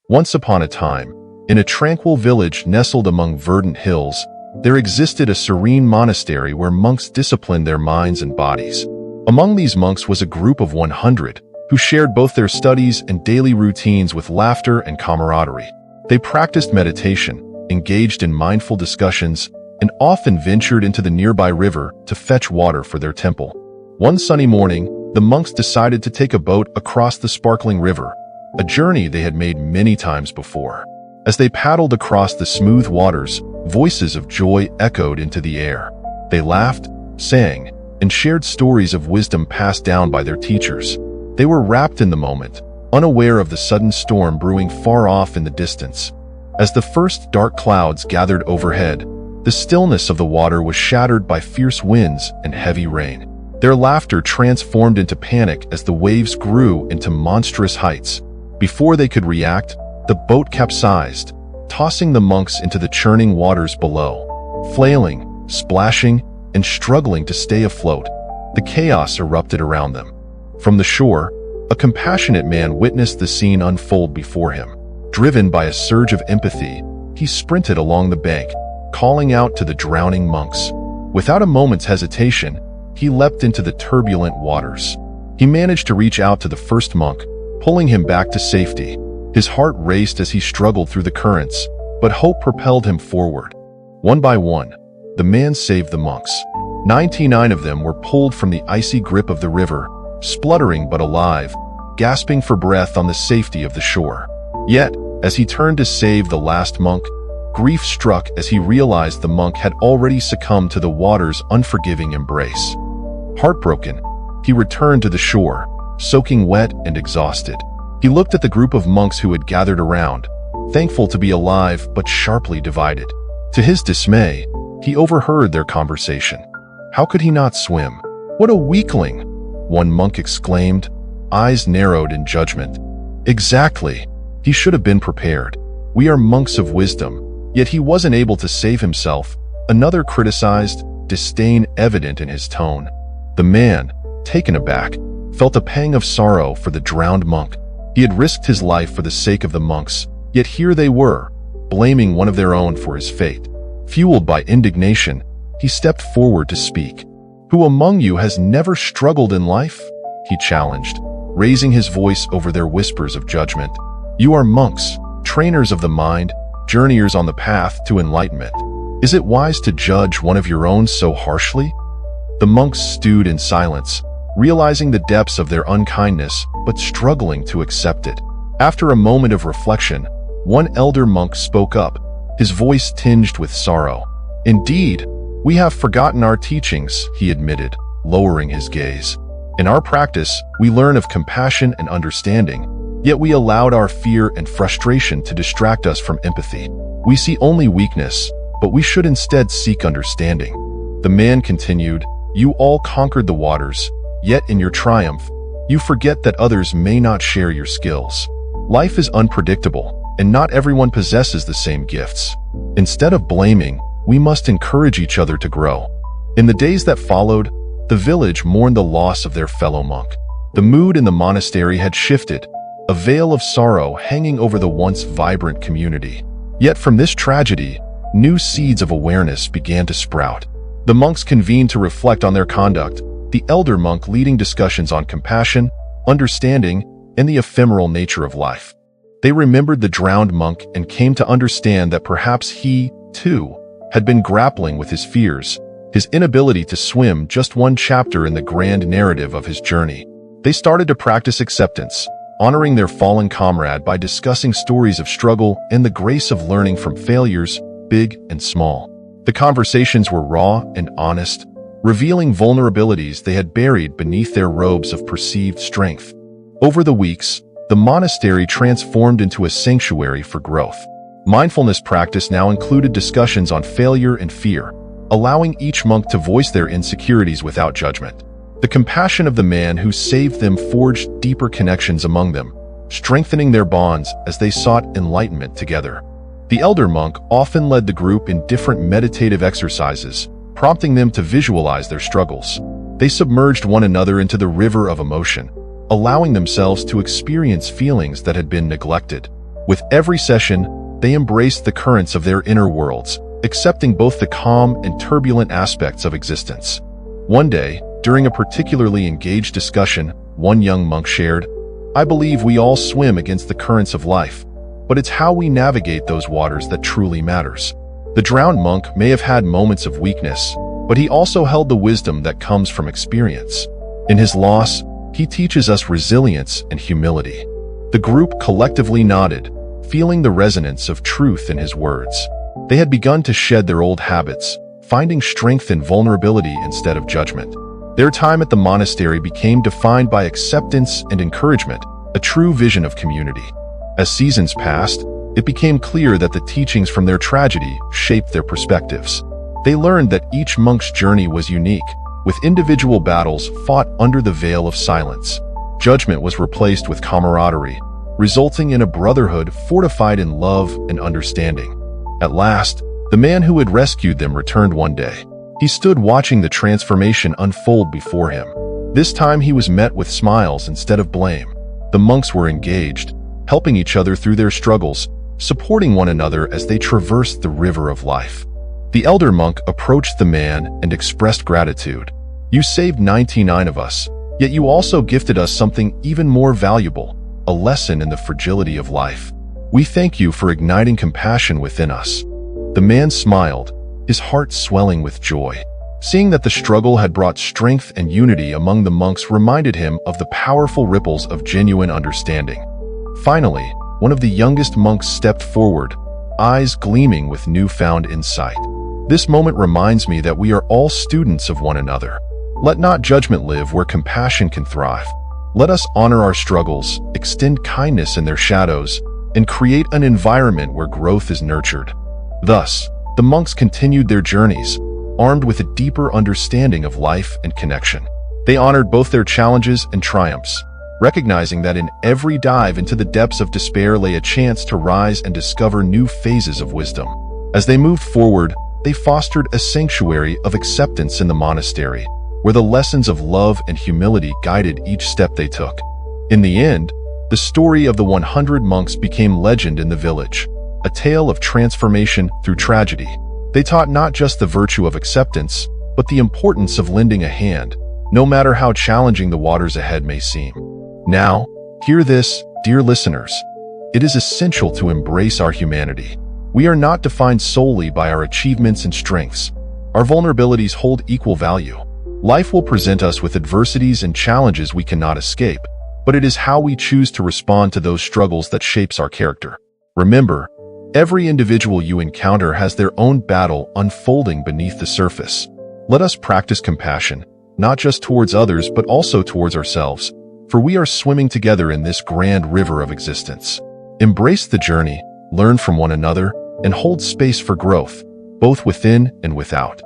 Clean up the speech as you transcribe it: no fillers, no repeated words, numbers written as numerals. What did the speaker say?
Once upon a time, in a tranquil village nestled among verdant hills, there existed a serene monastery where monks disciplined their minds and bodies. Among these monks was a group of 100 who shared both their studies and daily routines with laughter and camaraderie. They practiced meditation, engaged in mindful discussions, and often ventured into the nearby river to fetch water for their temple. One sunny morning, the monks decided to take a boat across the sparkling river, a journey they had made many times before. As they paddled across the smooth waters, voices of joy echoed into the air. They laughed, sang, and shared stories of wisdom passed down by their teachers. They were wrapped in the moment, unaware of the sudden storm brewing far off in the distance. As the first dark clouds gathered overhead, the stillness of the water was shattered by fierce winds and heavy rain. Their laughter transformed into panic as the waves grew into monstrous heights. Before they could react, the boat capsized, tossing the monks into the churning waters below. Flailing, splashing, and struggling to stay afloat, the chaos erupted around them. From the shore, a compassionate man witnessed the scene unfold before him. Driven by a surge of empathy, he sprinted along the bank, calling out to the drowning monks. Without a moment's hesitation, he leapt into the turbulent waters. He managed to reach out to the first monk, pulling him back to safety. His heart raced as he struggled through the currents, but hope propelled him forward. One by one, the man saved the monks. 99 of them were pulled from the icy grip of the river, spluttering but alive, gasping for breath on the safety of the shore. Yet, as he turned to save the last monk, grief struck as he realized the monk had already succumbed to the water's unforgiving embrace. Heartbroken, he returned to the shore, soaking wet and exhausted. He looked at the group of monks who had gathered around, thankful to be alive but sharply divided. To his dismay, he overheard their conversation. How could he not swim? What a weakling! One monk exclaimed, eyes narrowed in judgment. Exactly. He should have been prepared. We are monks of wisdom, yet he wasn't able to save himself. Another criticized, disdain evident in his tone. The man, taken aback, felt a pang of sorrow for the drowned monk. He had risked his life for the sake of the monks, yet here they were, blaming one of their own for his fate. Fueled by indignation, he stepped forward to speak. Who among you has never struggled in life? He challenged, raising his voice over their whispers of judgment. You are monks, trainers of the mind, journeyers on the path to enlightenment. Is it wise to judge one of your own so harshly? The monks stewed in silence, realizing the depths of their unkindness, but struggling to accept it. After a moment of reflection, one elder monk spoke up, his voice tinged with sorrow. Indeed, we have forgotten our teachings, he admitted, lowering his gaze. In our practice, we learn of compassion and understanding, yet we allowed our fear and frustration to distract us from empathy. We see only weakness, but we should instead seek understanding. The man continued, you all conquered the waters, yet in your triumph, you forget that others may not share your skills. Life is unpredictable, and not everyone possesses the same gifts. Instead of blaming, we must encourage each other to grow. In the days that followed, the village mourned the loss of their fellow monk. The mood in the monastery had shifted, a veil of sorrow hanging over the once vibrant community. Yet from this tragedy, new seeds of awareness began to sprout. The monks convened to reflect on their conduct, the elder monk leading discussions on compassion, understanding, and the ephemeral nature of life. They remembered the drowned monk and came to understand that perhaps he, too, had been grappling with his fears, his inability to swim, just one chapter in the grand narrative of his journey. They started to practice acceptance, honoring their fallen comrade by discussing stories of struggle and the grace of learning from failures, big and small. The conversations were raw and honest, revealing vulnerabilities they had buried beneath their robes of perceived strength. Over the weeks, the monastery transformed into a sanctuary for growth. Mindfulness practice now included discussions on failure and fear, allowing each monk to voice their insecurities without judgment. The compassion of the man who saved them forged deeper connections among them, strengthening their bonds as they sought enlightenment together. The elder monk often led the group in different meditative exercises, prompting them to visualize their struggles. They submerged one another into the river of emotion, allowing themselves to experience feelings that had been neglected. With every session, they embraced the currents of their inner worlds, accepting both the calm and turbulent aspects of existence. One day, during a particularly engaged discussion, one young monk shared, "I believe we all swim against the currents of life, but it's how we navigate those waters that truly matters." The drowned monk may have had moments of weakness, but he also held the wisdom that comes from experience. In his loss, he teaches us resilience and humility. The group collectively nodded, feeling the resonance of truth in his words. They had begun to shed their old habits, finding strength in vulnerability instead of judgment. Their time at the monastery became defined by acceptance and encouragement, a true vision of community. As seasons passed, it became clear that the teachings from their tragedy shaped their perspectives. They learned that each monk's journey was unique, with individual battles fought under the veil of silence. Judgment was replaced with camaraderie, resulting in a brotherhood fortified in love and understanding. At last, the man who had rescued them returned one day. He stood watching the transformation unfold before him. This time he was met with smiles instead of blame. The monks were engaged, helping each other through their struggles, supporting one another as they traversed the river of life. The elder monk approached the man and expressed gratitude. "You saved 99 of us, yet you also gifted us something even more valuable, a lesson in the fragility of life. We thank you for igniting compassion within us." The man smiled, his heart swelling with joy. Seeing that the struggle had brought strength and unity among the monks reminded him of the powerful ripples of genuine understanding. Finally, one of the youngest monks stepped forward, eyes gleaming with newfound insight. "This moment reminds me that we are all students of one another. Let not judgment live where compassion can thrive. Let us honor our struggles, extend kindness in their shadows, and create an environment where growth is nurtured." Thus, the monks continued their journeys, armed with a deeper understanding of life and connection. They honored both their challenges and triumphs, recognizing that in every dive into the depths of despair lay a chance to rise and discover new phases of wisdom. As they moved forward, they fostered a sanctuary of acceptance in the monastery, where the lessons of love and humility guided each step they took. In the end, the story of the 100 monks became legend in the village, a tale of transformation through tragedy. They taught not just the virtue of acceptance, but the importance of lending a hand, no matter how challenging the waters ahead may seem. Now, hear this, dear listeners. It is essential to embrace our humanity. We are not defined solely by our achievements and strengths. Our vulnerabilities hold equal value. Life will present us with adversities and challenges we cannot escape, but it is how we choose to respond to those struggles that shapes our character. Remember, every individual you encounter has their own battle unfolding beneath the surface. Let us practice compassion, not just towards others but also towards ourselves, for we are swimming together in this grand river of existence. Embrace the journey, learn from one another, and hold space for growth, both within and without.